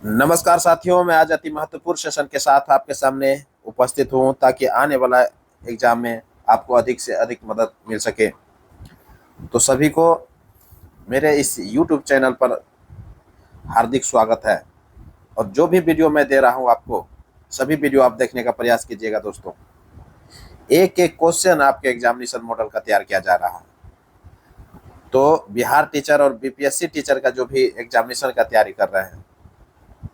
नमस्कार साथियों, मैं आज अति महत्वपूर्ण सेशन के साथ आपके सामने उपस्थित हूं ताकि आने वाला एग्जाम में आपको अधिक से अधिक मदद मिल सके। तो सभी को मेरे इस YouTube चैनल पर हार्दिक स्वागत है। और जो भी वीडियो मैं दे रहा हूं आपको, सभी वीडियो आप देखने का प्रयास कीजिएगा दोस्तों। एक एक क्वेश्चन आपके एग्जामिनेशन मॉडल का तैयार किया जा रहा है। तो बिहार टीचर और BPSC टीचर का जो भी एग्जामिनेशन का तैयारी कर रहे हैं,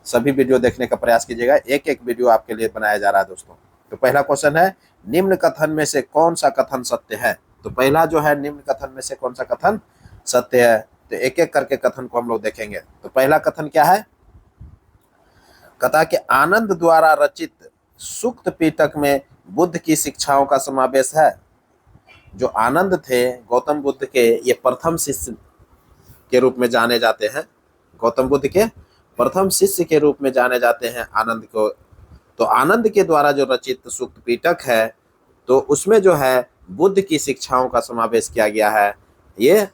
सभी वीडियो देखने का प्रयास कीजिएगा। एक एक वीडियो आपके लिए बनाया जा रहा है दोस्तों। तो पहला क्वेश्चन है, निम्न कथन में से कौन सा कथन सत्य है। तो पहला जो है, निम्न कथन में से कौन सा कथन सत्य है। तो एक एक करके कथन को हम लोग देखेंगे। तो पहला कथन क्या है, कथा कि आनंद द्वारा रचित सूक्त पिटक में बुद्ध की शिक्षाओं का समावेश है। जो आनंद थे गौतम बुद्ध के, ये प्रथम शिष्य के रूप में जाने जाते हैं। गौतम बुद्ध के प्रथम शिष्य के रूप में जाने जाते हैं आनंद को। तो आनंद के द्वारा जो रचित सूक्त पिटक है, तो उसमें जो है बुद्ध की शिक्षाओं का समावेश किया गया है। ये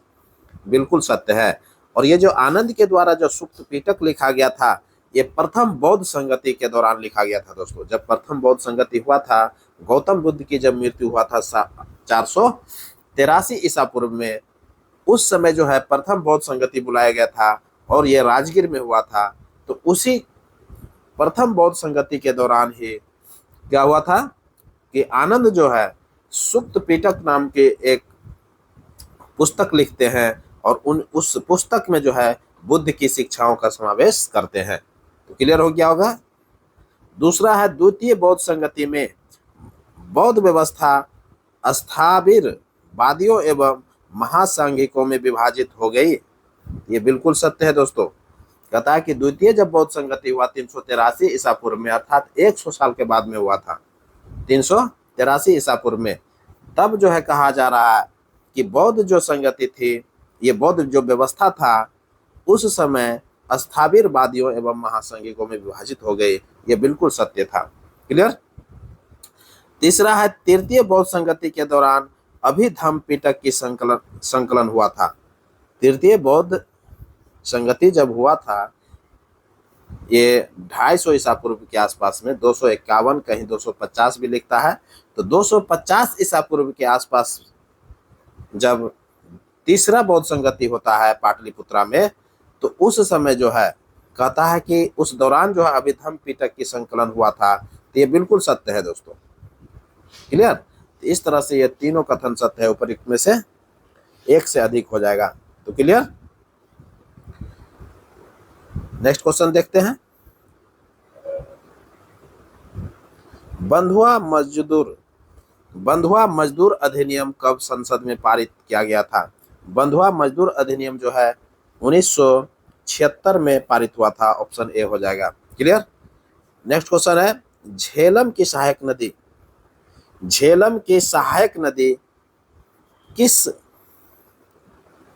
बिल्कुल सत्य है। और ये जो आनंद के द्वारा जो सूक्त पिटक लिखा गया था, ये प्रथम बौद्ध संगति के दौरान लिखा गया था दोस्तों। जब प्रथम बौद्ध संगति हुआ था, गौतम बुद्ध की जब मृत्यु हुआ था 483 ईसा पूर्व में, उस समय जो है प्रथम बौद्ध संगति बुलाया गया था और ये राजगीर में हुआ था। तो उसी प्रथम बौद्ध संगति के दौरान ही क्या हुआ था कि आनंद जो है सूक्त पिटक नाम के एक पुस्तक लिखते हैं और उस पुस्तक में जो है बुद्ध की शिक्षाओं का समावेश करते हैं। तो क्लियर हो गया होगा। दूसरा है, द्वितीय बौद्ध संगति में बौद्ध व्यवस्था स्थाविर वादियों एवं महासांघिकों में विभाजित हो गई। ये बिल्कुल सत्य है दोस्तों। कहता है कि द्वितीय जब बौद्ध संगति हुआ 383 ईसा पूर्व में, अर्थात 100 साल के बाद में हुआ था, 383 ईसा पूर्व में, तब जो है कहा जा रहा है कि बौद्ध जो संगति थी, ये बौद्ध जो व्यवस्था था, उस समय स्थाविरवादियों एवं महासंघिकों में विभाजित हो गई। ये बिल्कुल सत्य था। क्लियर। तीसरा है, तृतीय बौद्ध संगति के दौरान अभिधम्म पिटक की संकलन हुआ था। तृतीय बौद्ध संगति जब हुआ था, ये 250 ईसा पूर्व के आसपास में, 251 कहीं 250 भी लिखता है, तो 250 ईसा पूर्व के आसपास जब तीसरा बौद्ध संगति होता है पाटलिपुत्रा में, तो उस समय जो है कहता है कि उस दौरान जो है अभिधम्म पिटक की संकलन हुआ था। तो ये बिल्कुल सत्य है दोस्तों। क्लियर। तो इस तरह से ये तीनों कथन सत्य है, उपयुक्त में से एक से अधिक हो जाएगा। तो क्लियर। नेक्स्ट क्वेश्चन देखते हैं। बंधुआ मजदूर अधिनियम कब संसद में पारित किया गया था। बंधुआ मजदूर अधिनियम जो है 1976 में पारित हुआ था। ऑप्शन ए हो जाएगा। क्लियर। नेक्स्ट क्वेश्चन है, झेलम की सहायक नदी किस,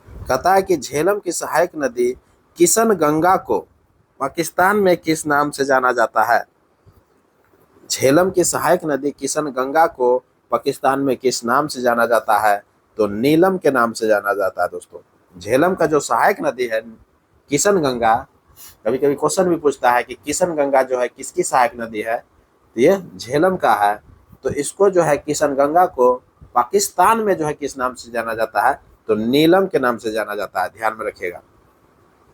कहता है कि झेलम की सहायक नदी किशन गंगा को पाकिस्तान में किस नाम से जाना जाता है। झेलम की सहायक नदी किशन गंगा को पाकिस्तान में किस नाम से जाना जाता है। तो नीलम के नाम से जाना जाता है दोस्तों। झेलम का जो सहायक नदी है किशन गंगा, कभी कभी क्वेश्चन भी पूछता है कि किशन गंगा जो है किसकी सहायक नदी है, तो ये झेलम का है। तो इसको जो है किशन गंगा को पाकिस्तान में जो है किस नाम से जाना जाता है, तो नीलम के नाम से जाना जाता है। ध्यान में रखिएगा।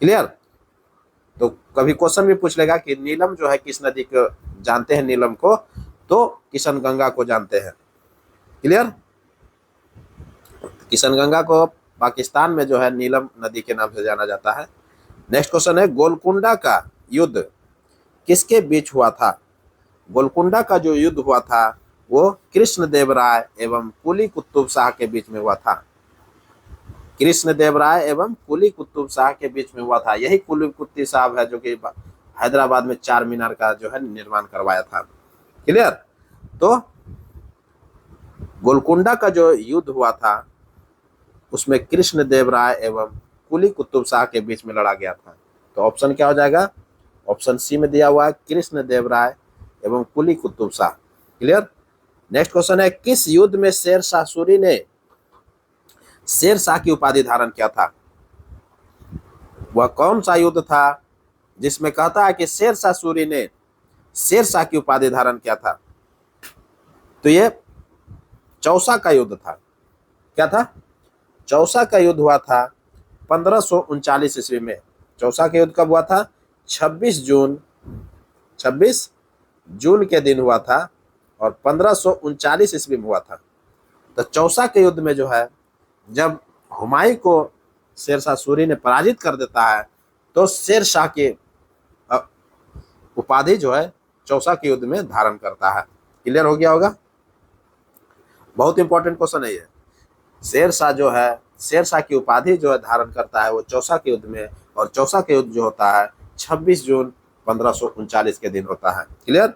क्लियर। तो कभी क्वेश्चन भी पूछ लेगा कि नीलम जो है किस नदी को जानते हैं, नीलम को, तो किशन गंगा को जानते हैं। क्लियर। किशन गंगा को पाकिस्तान में जो है नीलम नदी के नाम से जाना जाता है। नेक्स्ट क्वेश्चन है, गोलकुंडा का युद्ध किसके बीच हुआ था। गोलकुंडा का जो युद्ध हुआ था वो कृष्णदेवराय एवं कुली कुतुब शाह के बीच में हुआ था। कृष्णदेवराय एवं कुली कुतुब शाह के बीच में हुआ था। यही कुली कुतुब साहब है जो कि हैदराबाद में 4 मीनार का जो है निर्माण करवाया था। क्लियर। तो गोलकुंडा का जो युद्ध हुआ था, उसमें कृष्णदेवराय एवं कुली कुतुब शाह के बीच में लड़ा गया था। तो ऑप्शन क्या हो जाएगा, ऑप्शन सी में दिया हुआ है, कृष्णदेवराय एवं Quli Qutb Shah. Clear. Next question है, किस युद्ध में शेरशाह सूरी ने शेरशाह की उपाधि धारण किया था। वह कौन सा युद्ध था जिसमें कहता है कि शेरशाह सूरी ने शेरशाह की उपाधि धारण किया था। तो ये चौसा का युद्ध था। क्या था? चौसा का युद्ध हुआ था 1539 ईस्वी में। चौसा का युद्ध कब हुआ था? 26 जून के दिन हुआ था और 1539 ईस्वी में हुआ था। तो चौसा के युद्ध में जो है, जब हुमायूं को शेरशाह सूरी ने पराजित कर देता है, तो शेरशाह की उपाधि जो है चौसा के युद्ध में धारण करता है। क्लियर हो गया होगा? बहुत इंपॉर्टेंट क्वेश्चन है ये। शेरशाह जो है, शेरशाह की उपाधि जो है धारण करता है वो चौसा के युद्ध में, और चौसा के युद्ध जो होता है 26 जून 1539 के दिन होता है। क्लियर?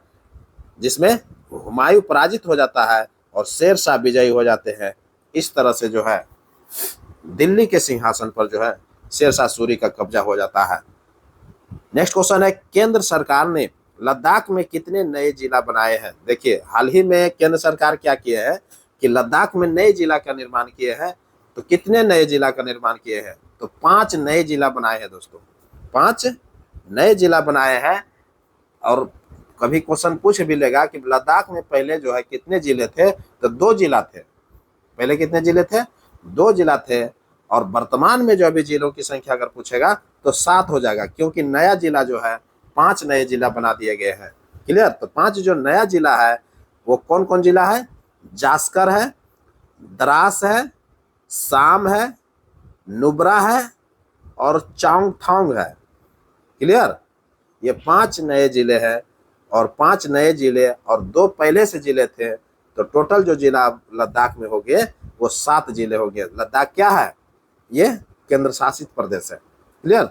जिसमें हुमायूं पराजित हो जाता है और शेरशाह विजयी हो जाते हैं। इस तरह से जो है दिल्ली के सिंहासन पर जो है शेरशाह सूरी का कब्जा हो जाता है। नेक्स्ट क्वेश्चन है, केंद्र सरकार ने लद्दाख में कितने नए जिला बनाए हैं? देखिए, हाल ही में केंद्र सरकार क्या किए हैं कि लद्दाख में नए जिला का निर्माण किए हैं। तो कितने नए जिला का निर्माण किए हैं? तो 5 नए जिला बनाए हैं दोस्तों। 5 नए जिला बनाए हैं। और कभी क्वेश्चन पूछ भी लेगा कि लद्दाख में पहले जो है कितने जिले थे? तो 2 जिला थे। पहले कितने जिले थे? 2 जिला थे। और वर्तमान में जो अभी जिलों की संख्या अगर पूछेगा तो 7 हो जाएगा, क्योंकि नया जिला जो है 5 नए जिला बना दिए गए हैं। क्लियर? तो 5 जो नया जिला है वो कौन कौन जिला है? जास्कर है, द्रास है, साम है, नुब्रा है और चांगथांग है। क्लियर? ये 5 नए जिले हैं, और 5 नए जिले और 2 पहले से जिले थे, तो टोटल जो जिला लद्दाख में हो गए वो 7 जिले हो गए। लद्दाख क्या है? ये केंद्र शासित प्रदेश है। Clear?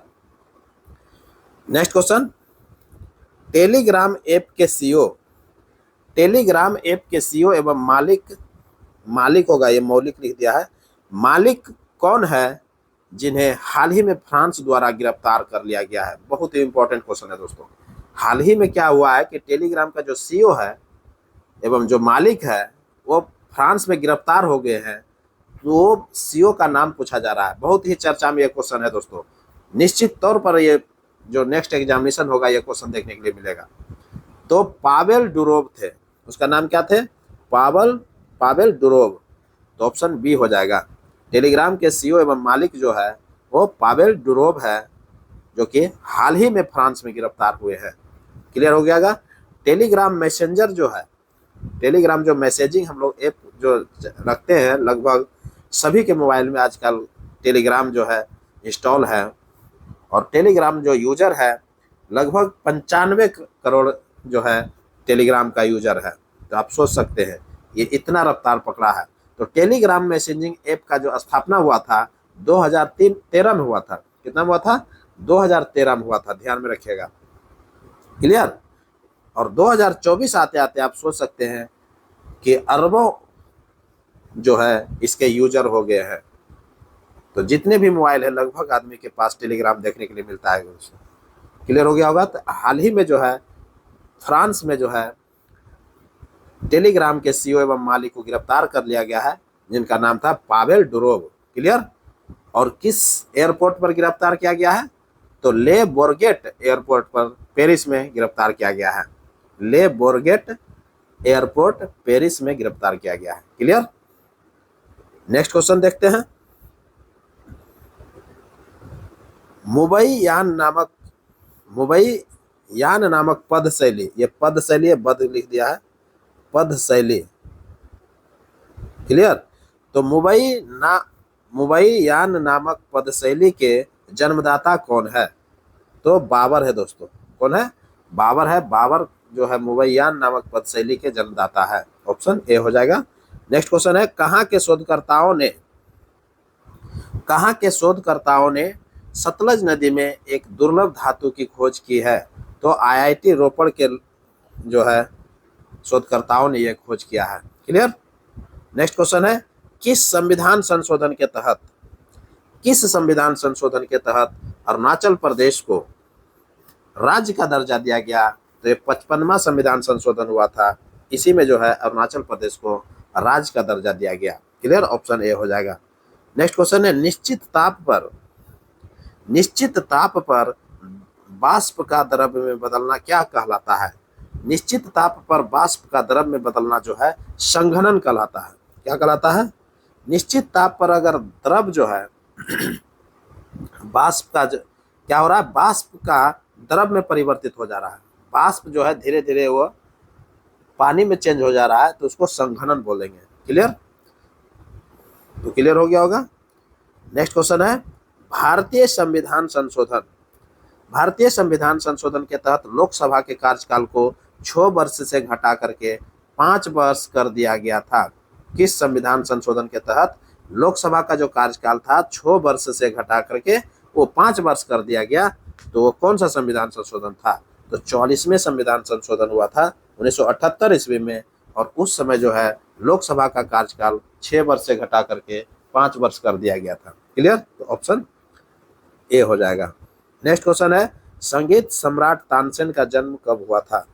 Next question, Telegram app के सीईओ, टेलीग्राम ऐप के सीईओ एवं मालिक होगा, ये मौलिक लिख दिया है। मालिक कौन है जिन्हें हाल ही में फ्रांस द्वारा गिरफ्तार कर लिया गया है? बहुत ही इंपॉर्टेंट क्वेश्चन है दोस्तों। हाल ही में क्या हुआ है कि टेलीग्राम का जो सीईओ है एवं जो मालिक है वो फ्रांस में गिरफ्तार हो गए हैं। तो सीईओ का नाम पूछा जा रहा है। बहुत ही चर्चा में ये क्वेश्चन है दोस्तों। निश्चित तौर पर ये जो नेक्स्ट एग्जामिनेशन होगा ये क्वेश्चन देखने के लिए मिलेगा। तो पावेल डुरोव थे, उसका नाम क्या थे? Pavel Durov. तो ऑप्शन बी हो जाएगा। टेलीग्राम के सीईओ एवं मालिक जो है वो पावेल डुरोव है, जो कि हाल ही में फ्रांस में गिरफ्तार हुए हैं। क्लियर हो गया? टेलीग्राम मैसेंजर जो है, टेलीग्राम जो मैसेजिंग हम लोग ऐप जो रखते हैं, लगभग सभी के मोबाइल में आजकल टेलीग्राम जो है इंस्टॉल है। और टेलीग्राम जो यूजर है लगभग 95 करोड़ जो है टेलीग्राम का यूजर है। तो आप सोच सकते हैं ये इतना रफ्तार पकड़ा है। तो टेलीग्राम मैसेजिंग ऐप का जो स्थापना हुआ था 2013 में हुआ था। कितना हुआ था? 2013 में हुआ था, ध्यान में रखिएगा। क्लियर? और 2024 आते आते आप सोच सकते हैं कि अरबों जो है इसके यूजर हो गए हैं। तो जितने भी मोबाइल है लगभग आदमी के पास टेलीग्राम देखने के लिए मिलता है। क्लियर हो गया होगा? तो हाल ही में जो है फ्रांस में जो है टेलीग्राम के सीईओ एवं मालिक को गिरफ्तार कर लिया गया है, जिनका नाम था पावेल डुरोव। क्लियर? और किस एयरपोर्ट पर गिरफ्तार किया गया है? तो ले बोर्गेट एयरपोर्ट पर पेरिस में गिरफ्तार किया गया है। ले बोर्गेट एयरपोर्ट पेरिस में गिरफ्तार किया गया है। क्लियर? नेक्स्ट क्वेश्चन देखते हैं। मुबई यान नामक पद शैली, ये पद शैली है, पद लिख दिया है, पद शैली। क्लियर? तो मुबई यान नामक पद शैली के जन्मदाता कौन है? तो बाबर है दोस्तों। कौन है? बाबर है। बाबर जो है मुबई यान नामक पद शैली के जन्मदाता है। ऑप्शन ए हो जाएगा। नेक्स्ट क्वेश्चन है, कहाँ के शोधकर्ताओं ने सतलज नदी में एक दुर्लभ धातु की खोज की है? तो आईआईटी रोपड़ के जो है शोधकर्ताओं ने यह खोज किया है। क्लियर? नेक्स्ट क्वेश्चन है, किस संविधान संशोधन के तहत अरुणाचल प्रदेश को राज्य का दर्जा दिया गया? तो ये 55वां संविधान संशोधन हुआ था। इसी में जो है अरुणाचल प्रदेश को राज्य का दर्जा दिया गया। क्लियर? ऑप्शन ए हो जाएगा। नेक्स्ट क्वेश्चन है, निश्चित ताप पर वाष्प का द्रव्य में बदलना क्या कहलाता है? निश्चित ताप पर वाष्प का द्रव्य में बदलना जो है संघनन कहलाता है। क्या कहलाता है? निश्चित ताप पर अगर द्रव जो है वाष्प का क्या हो रहा है, वाष्प का द्रव में परिवर्तित हो जा रहा है, वाष्प जो है धीरे धीरे वो पानी में चेंज हो जा रहा है, तो उसको संघनन बोलेंगे। क्लियर? तो क्लियर हो गया होगा। नेक्स्ट क्वेश्चन है भारतीय संविधान संशोधन। भारतीय संविधान संशोधन के तहत लोकसभा के कार्यकाल को 6 वर्ष से घटा करके 5 वर्ष कर दिया गया था। किस संविधान संशोधन के तहत लोकसभा का जो कार्यकाल था 6 वर्ष से घटा करके वो 5 वर्ष कर दिया गया? तो वो कौन सा संविधान संशोधन था? तो 44वें संविधान संशोधन हुआ था 1978 ईस्वी में, और उस समय जो है लोकसभा का कार्यकाल 6 वर्ष से घटा करके 5 वर्ष कर दिया गया था। क्लियर? तो ऑप्शन ए हो जाएगा। नेक्स्ट क्वेश्चन है संगीत सम्राट तानसेन का जन्म कब हुआ था?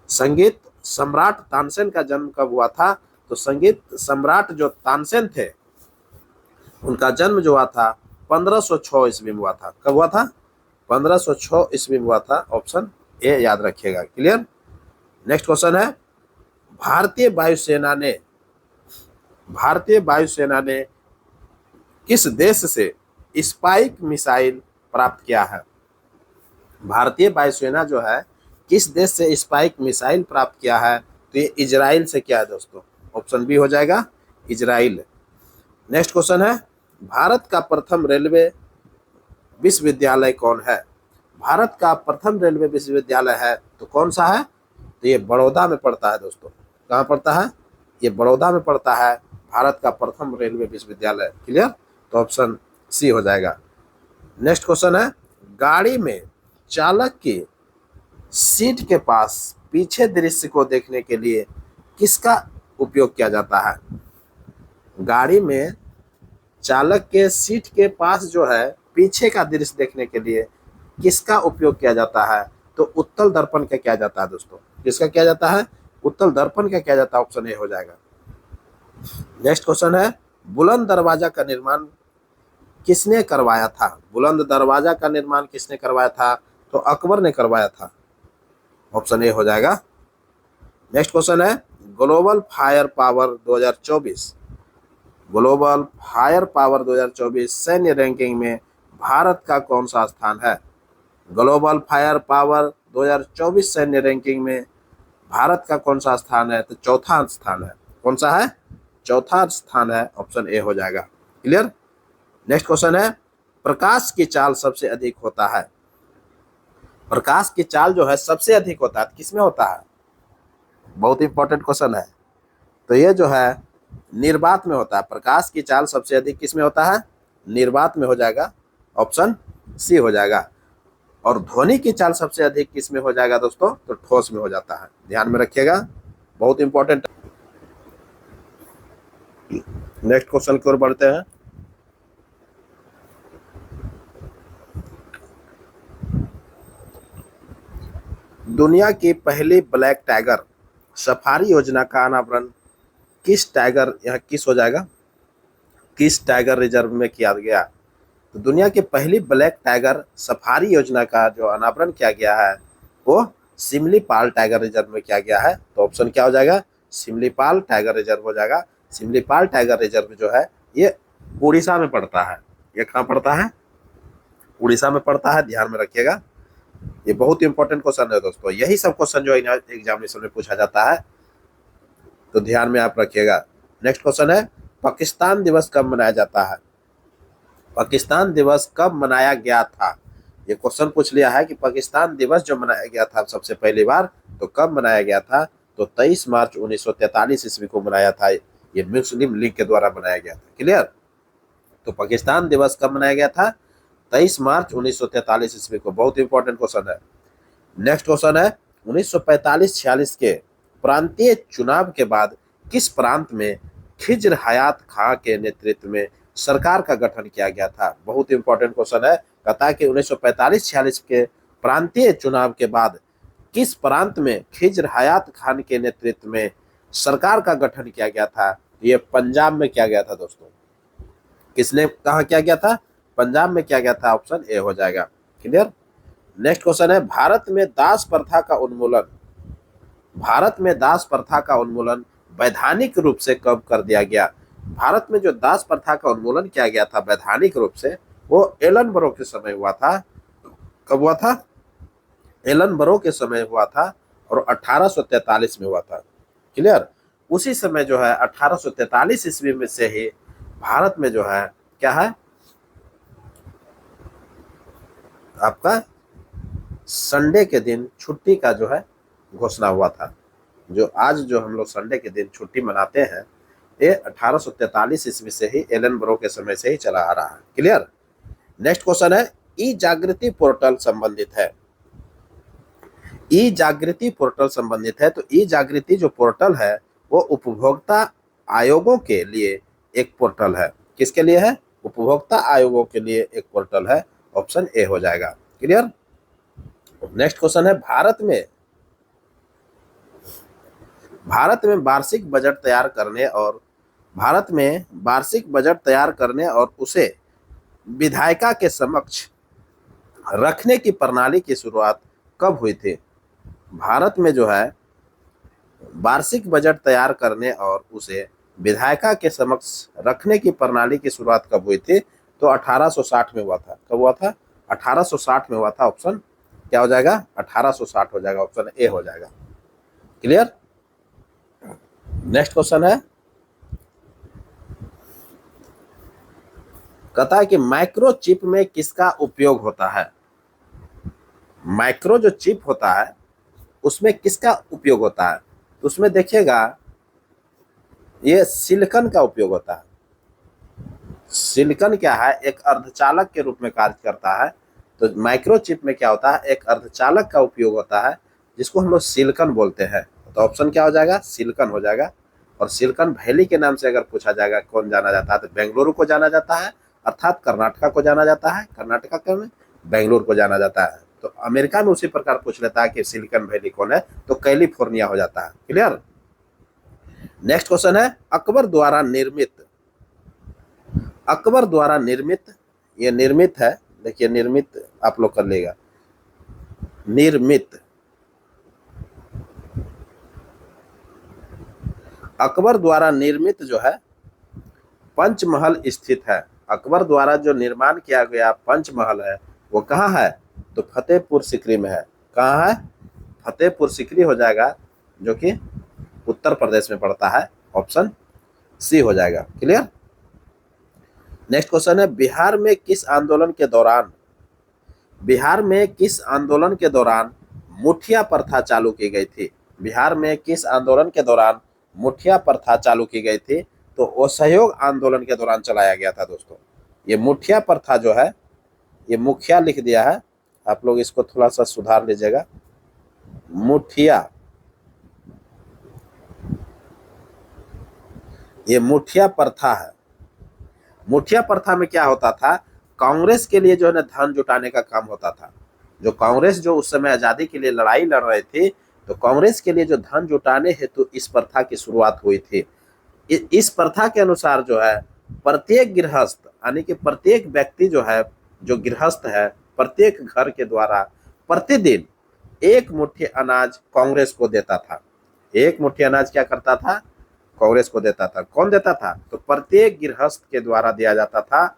संगीत सम्राट तानसेन का जन्म कब हुआ था? तो संगीत सम्राट जो तानसेन थे उनका जन्म जो हुआ था 1506 ईस्वी में हुआ था। कब हुआ था? 1506 ईस्वी में हुआ था। ऑप्शन ए याद रखिएगा। क्लियर? नेक्स्ट क्वेश्चन है भारतीय वायुसेना ने किस देश से स्पाइक मिसाइल प्राप्त किया है? भारतीय वायुसेना जो है किस देश से स्पाइक मिसाइल प्राप्त किया है? तो ये इजराइल से किया है दोस्तों। ऑप्शन बी हो जाएगा, इजराइल। नेक्स्ट क्वेश्चन है भारत का प्रथम रेलवे विश्वविद्यालय कौन है? भारत का प्रथम रेलवे विश्वविद्यालय है तो कौन सा है? तो ये बड़ौदा में पड़ता है दोस्तों। कहाँ पड़ता है? ये बड़ौदा में पड़ता है भारत का प्रथम रेलवे विश्वविद्यालय। क्लियर? तो ऑप्शन सी हो जाएगा। नेक्स्ट क्वेश्चन है गाड़ी में चालक की सीट के पास पीछे दृश्य को देखने के लिए किसका उपयोग किया जाता है? गाड़ी में चालक के सीट के पास जो है पीछे का दृश्य देखने के लिए किसका उपयोग किया जाता है? तो उत्तल दर्पण का किया जाता है दोस्तों। किसका किया जाता है? उत्तल दर्पण का किया जाता है। ऑप्शन ए हो जाएगा। नेक्स्ट क्वेश्चन है बुलंद दरवाजा का निर्माण किसने करवाया था? बुलंद दरवाजा का निर्माण किसने करवाया था? तो अकबर ने करवाया था। ऑप्शन ए हो जाएगा। नेक्स्ट क्वेश्चन है global fire power 2024 global fire power 2024 सैन्य रैंकिंग में भारत का कौन सा स्थान है? ग्लोबल फायर पावर 2024 सैन्य रैंकिंग में भारत का कौन सा स्थान है? तो चौथा स्थान है। कौन सा है? चौथा स्थान है। ऑप्शन ए हो जाएगा। क्लियर? नेक्स्ट क्वेश्चन है प्रकाश की चाल सबसे अधिक होता है। प्रकाश की चाल जो है सबसे अधिक होता है किसमें होता है? बहुत इंपॉर्टेंट क्वेश्चन है। तो ये जो है निर्वात में होता है। प्रकाश की चाल सबसे अधिक किसमें होता है? निर्वात में हो जाएगा। ऑप्शन सी हो जाएगा। और ध्वनि की चाल सबसे अधिक किसमें हो जाएगा दोस्तों? तो ठोस में हो जाता है। ध्यान में रखिएगा, बहुत इंपॉर्टेंट। नेक्स्ट क्वेश्चन की ओर बढ़ते हैं। दुनिया की पहली ब्लैक टाइगर सफारी योजना का अनावरण किस टाइगर किस हो जाएगा? किस टाइगर रिजर्व में किया गया? तो दुनिया की पहली ब्लैक टाइगर सफारी योजना का जो अनावरण किया गया है वो सिमलीपाल टाइगर रिजर्व में किया गया है। तो ऑप्शन क्या हो जाएगा? सिमलीपाल टाइगर रिजर्व हो जाएगा। सिमलीपाल टाइगर रिजर्व जो है ये उड़ीसा में पड़ता है। ये कहाँ पड़ता है? उड़ीसा में पड़ता है। ध्यान में रखिएगा, ये बहुत इंपॉर्टेंट क्वेश्चन है दोस्तों। यही सब क्वेश्चन जो एग्जामिनेशन में पूछा जाता है, तो ध्यान में आप रखिएगा। नेक्स्ट क्वेश्चन है पाकिस्तान दिवस कब मनाया जाता है? पाकिस्तान दिवस कब मनाया गया था? ये क्वेश्चन पूछ लिया है कि पाकिस्तान दिवस जो मनाया गया था सबसे पहली बार, तो कब मनाया गया था? तो 23 मार्च 1943 ईस्वी को मनाया था। ये मुस्लिम लीग के द्वारा बनाया गया था। क्लियर? तो पाकिस्तान दिवस कब मनाया गया था? 23 मार्च 1943 ईस्वी को। बहुत इंपॉर्टेंट क्वेश्चन है। नेक्स्ट क्वेश्चन है 1945-46 के प्रांतीय चुनाव के बाद किस प्रांत में खिज्र हयात खां के नेतृत्व में सरकार का गठन किया गया था? बहुत इंपॉर्टेंट क्वेश्चन है। कहता है कि 1945-46 के प्रांतीय चुनाव के बाद किस प्रांत में खिज्र हयात खान के नेतृत्व में सरकार का गठन किया गया था? ये पंजाब में किया गया था दोस्तों। किसने कहा किया गया था? पंजाब में किया गया था। ऑप्शन ए हो जाएगा। क्लियर? नेक्स्ट क्वेश्चन है, भारत में दास प्रथा का उन्मूलन वैधानिक रूप से कब कर दिया गया? भारत में जो दास प्रथा का उन्मूलन किया गया था वैधानिक रूप से, वो एलन बरो के समय हुआ था। कब हुआ था? एलन बरो के समय हुआ था और 1843 में हुआ था। क्लियर? उसी समय जो है 1843 ईस्वी में से ही भारत में जो है क्या है, आपका संडे के दिन छुट्टी का जो है घोषणा हुआ था। जो आज जो हम लोग संडे के दिन छुट्टी मनाते हैं, ये 1843 ईस्वी से ही, एलन बरो के समय से ही चला आ रहा है। क्लियर? नेक्स्ट क्वेश्चन है, ई जागृति पोर्टल संबंधित है। ई जागृति पोर्टल संबंधित है, तो ई जागृति जो पोर्टल है वो उपभोक्ता आयोगों के लिए एक पोर्टल है। किसके लिए है? उपभोक्ता आयोगों के लिए एक पोर्टल है। ऑप्शन ए हो जाएगा। क्लियर? नेक्स्ट क्वेश्चन है, भारत में वार्षिक बजट तैयार करने और उसे विधायिका के समक्ष रखने की प्रणाली की शुरुआत कब हुई थी? भारत में जो है वार्षिक बजट तैयार करने और उसे विधायिका के समक्ष रखने की प्रणाली की शुरुआत कब हुई थी? तो 1860 में हुआ था। कब हुआ था? 1860 में हुआ था। ऑप्शन क्या हो जाएगा? 1860 हो जाएगा। ऑप्शन ए हो जाएगा। क्लियर? नेक्स्ट क्वेश्चन है, कहता है कि माइक्रोचिप में किसका उपयोग होता है? माइक्रो जो चिप होता है उसमें किसका उपयोग होता है? तो उसमें देखिएगा ये सिलिकॉन का उपयोग होता है। सिलिकॉन क्या है? एक अर्धचालक के रूप में कार्य करता है। तो माइक्रोचिप में क्या होता है? एक अर्धचालक का उपयोग होता है जिसको हम लोग सिलिकॉन बोलते हैं। तो ऑप्शन क्या हो जाएगा? सिलिकॉन हो जाएगा। और सिलिकॉन वैली के नाम से अगर पूछा जाएगा कौन जाना जाता है, तो बेंगलुरु को जाना जाता है, अर्थात कर्नाटका को जाना जाता है। कर्नाटका में बेंगलुरु को जाना जाता है। तो अमेरिका में उसी प्रकार पूछ लेता है कि सिलिकॉन वैली कौन है, तो कैलिफोर्निया हो जाता है। क्लियर? नेक्स्ट क्वेश्चन है, अकबर द्वारा निर्मित, ये निर्मित है, देखिए निर्मित आप लोग कर लेगा, निर्मित, अकबर द्वारा निर्मित जो है पंचमहल स्थित है। अकबर द्वारा जो निर्माण किया गया पंचमहल है वो कहाँ है? तो फतेहपुर सीकरी में है। कहाँ है? फतेहपुर सीकरी हो जाएगा, जो कि उत्तर प्रदेश में पड़ता है। ऑप्शन सी हो जाएगा। क्लियर? नेक्स्ट क्वेश्चन है, बिहार में किस आंदोलन के दौरान मुठिया प्रथा चालू की गई थी? बिहार में किस आंदोलन के दौरान मुठिया प्रथा चालू की गई थी? तो असहयोग आंदोलन के दौरान चलाया गया था। दोस्तों, ये मुठिया प्रथा जो है, ये मुखिया लिख दिया है, आप लोग इसको थोड़ा सा सुधार लीजिएगा। मुठिया, ये मुठिया प्रथा है। मुठिया प्रथा में क्या होता था? कांग्रेस के लिए जो है ना धन जुटाने का काम होता था। जो कांग्रेस जो उस समय आजादी के लिए लड़ाई लड़ रहे थे, तो कांग्रेस के लिए जो धन जुटाने हेतु इस प्रथा की शुरुआत हुई थी। इस प्रथा के अनुसार जो है प्रत्येक गृहस्थ, यानी कि प्रत्येक व्यक्ति जो है, जो गृहस्थ है, प्रत्येक घर के द्वारा प्रतिदिन एक मुट्ठी अनाज कांग्रेस को देता था। एक मुट्ठी अनाज क्या करता था? कांग्रेस को देता था। कौन देता था? तो प्रत्येक गृहस्थ के द्वारा दिया जाता था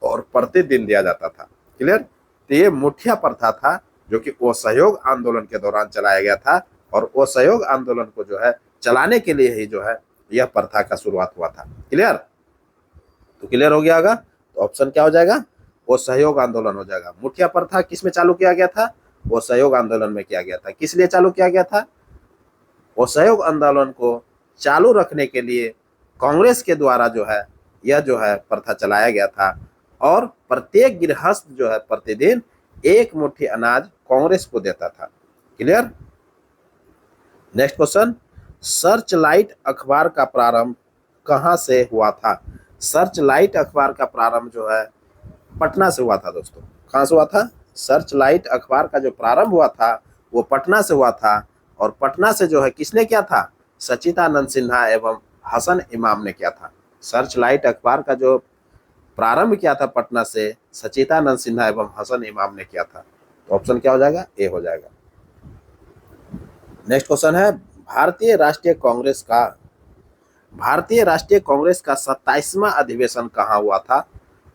और प्रतिदिन दिया जाता था। क्लियर? तो ये मुठिया प्रथा था जो कि असहयोग आंदोलन के दौरान चलाया गया था, और असहयोग आंदोलन को जो है चलाने के लिए ही जो है यह प्रथा का शुरुआत हुआ था। क्लियर? तो क्लियर हो गया होगा। तो ऑप्शन क्या हो जाएगा? असहयोग आंदोलन हो जाएगा। मुठिया प्रथा किस में चालू किया गया था? असहयोग आंदोलन में किया गया था। किस लिए चालू किया गया था? असहयोग आंदोलन को चालू रखने के लिए कांग्रेस के द्वारा जो है यह जो है प्रथा चलाया गया था, और प्रत्येक गृहस्थ जो है प्रतिदिन एक मुट्ठी अनाज कांग्रेस को देता था। क्लियर? नेक्स्ट क्वेश्चन, सर्चलाइट अखबार का प्रारंभ कहां से हुआ था? सर्चलाइट अखबार का प्रारंभ जो है पटना से हुआ था। दोस्तों, कहां से हुआ था? सर्चलाइट अखबार का जो प्रारंभ हुआ था वो पटना से हुआ था, और पटना से जो है किसने किया था? सच्चिदानंद सिन्हा एवं हसन इमाम ने किया था। सर्चलाइट अखबार का जो प्रारंभ किया था पटना से सच्चिदानंद सिन्हा एवं हसन इमाम ने किया था। तो ऑप्शन क्या हो जाएगा, ए हो जाएगा। नेक्स्ट क्वेश्चन है, भारतीय राष्ट्रीय कांग्रेस का 27वां अधिवेशन कहाँ हुआ था?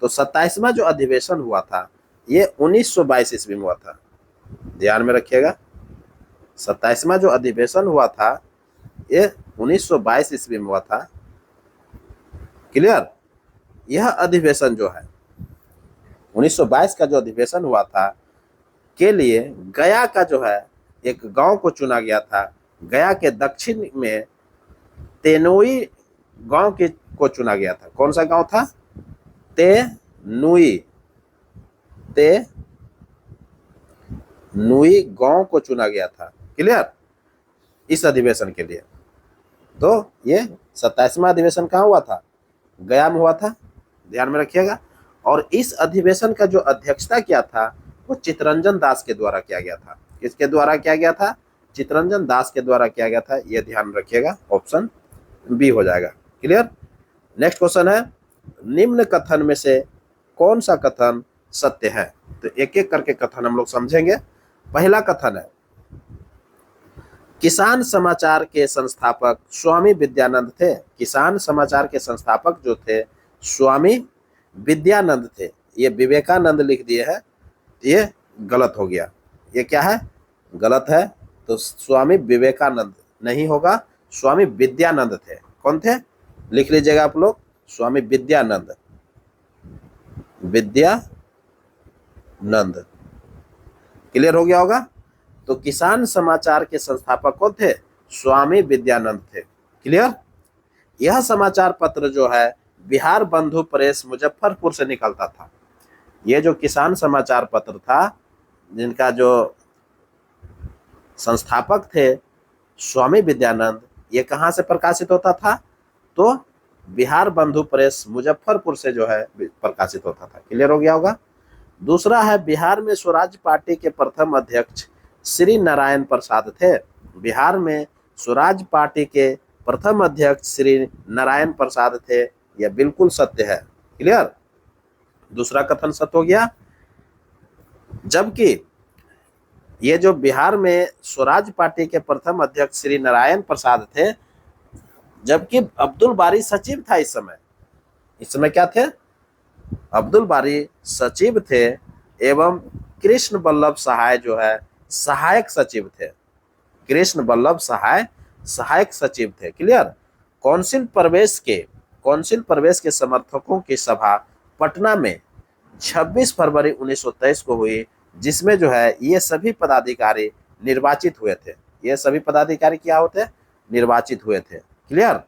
तो 27वां जो अधिवेशन हुआ था ये 1922 ईस्वी में हुआ था। ध्यान में रखिएगा, 27वां जो अधिवेशन हुआ था ये 1922 ईस्वी में हुआ था। क्लियर? यह अधिवेशन जो है 1922 का जो अधिवेशन हुआ था के लिए गया का जो है एक गांव को चुना गया था। गया के दक्षिण में तेनोई गांव को चुना गया था। कौन सा गांव था? तेनुई गांव को चुना गया था। क्लियर? इस अधिवेशन के लिए। तो ये 27वां अधिवेशन कहाँ हुआ था? गया में हुआ था। ध्यान में रखिएगा। और इस अधिवेशन का जो अध्यक्षता किया था वो चित्तरंजन दास के द्वारा किया गया था। किसके द्वारा किया गया था? चित्तरंजन दास के द्वारा किया गया था। ये ध्यान रखिएगा, ऑप्शन बी हो जाएगा। क्लियर? नेक्स्ट क्वेश्चन है, निम्न कथन में से कौन सा कथन सत्य है? तो एक एक करके कथन हम लोग समझेंगे। पहला कथन है, किसान समाचार के संस्थापक स्वामी विद्यानंद थे। किसान समाचार के संस्थापक जो थे स्वामी विद्यानंद थे। ये विवेकानंद लिख दिए हैं, ये गलत हो गया। ये क्या है? गलत है। तो स्वामी विवेकानंद नहीं होगा, स्वामी विद्यानंद थे। कौन थे? लिख लीजिएगा आप लोग, स्वामी विद्यानंद। क्लियर हो गया होगा? तो किसान समाचार के संस्थापक कौन थे? स्वामी विद्यानंद थे। क्लियर? यह समाचार पत्र जो है बिहार बंधु प्रेस मुजफ्फरपुर से निकलता था। ये जो किसान समाचार पत्र था जिनका जो संस्थापक थे स्वामी विद्यानंद, ये कहाँ से प्रकाशित होता था? तो बिहार बंधु प्रेस मुजफ्फरपुर से जो है प्रकाशित होता था। क्लियर हो गया होगा? दूसरा है, बिहार में स्वराज पार्टी के प्रथम अध्यक्ष श्री नारायण प्रसाद थे। बिहार में स्वराज पार्टी के प्रथम अध्यक्ष श्री नारायण प्रसाद थे। यह बिल्कुल सत्य है। क्लियर? दूसरा कथन सत्य हो गया। जबकि ये जो बिहार में स्वराज पार्टी के प्रथम अध्यक्ष श्री नारायण प्रसाद थे, जबकि अब्दुल बारी सचिव था इस समय क्या थे? अब्दुल बारी सचिव थे एवं कृष्ण वल्लभ सहाय जो है सहायक सचिव थे। कृष्ण वल्लभ सहाय सहायक सचिव थे। क्लियर? काउंसिल प्रवेश के समर्थकों की सभा पटना में 26 फरवरी 1923 को हुई, जिसमें जो है ये सभी पदाधिकारी निर्वाचित हुए थे। ये सभी पदाधिकारी क्या होते? निर्वाचित हुए थे। क्लियर?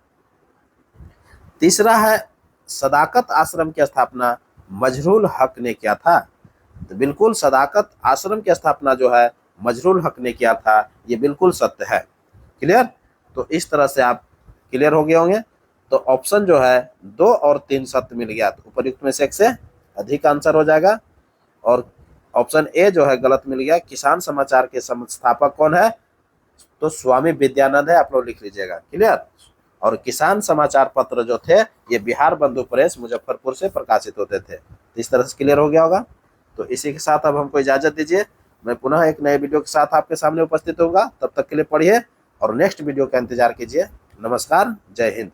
तीसरा है, सदाकत आश्रम की स्थापना मजरूल हक ने किया था। तो बिल्कुल सदाकत आश्रम की स्थापना जो है मजरूल हक ने किया था। ये बिल्कुल सत्य है। क्लियर? तो इस तरह से आप क्लियर हो गए होंगे। तो ऑप्शन जो है 2 और 3 सत्य मिल गया, तो उपयुक्त में से एक से अधिक आंसर हो जाएगा। और ऑप्शन ए जो है गलत मिल गया। किसान समाचार के संस्थापक कौन है? तो स्वामी विद्यानंद है, आप लोग लिख लीजिएगा। क्लियर? और किसान समाचार पत्र जो थे ये बिहार बंधु प्रेस मुजफ्फरपुर से प्रकाशित होते थे। तो इस तरह से क्लियर हो गया होगा। तो इसी के साथ अब हमको इजाजत दीजिए। मैं पुनः एक नए वीडियो के साथ आपके सामने उपस्थित होऊंगा। तब तक के लिए पढ़िए और नेक्स्ट वीडियो का इंतजार कीजिए। नमस्कार, जय हिंद।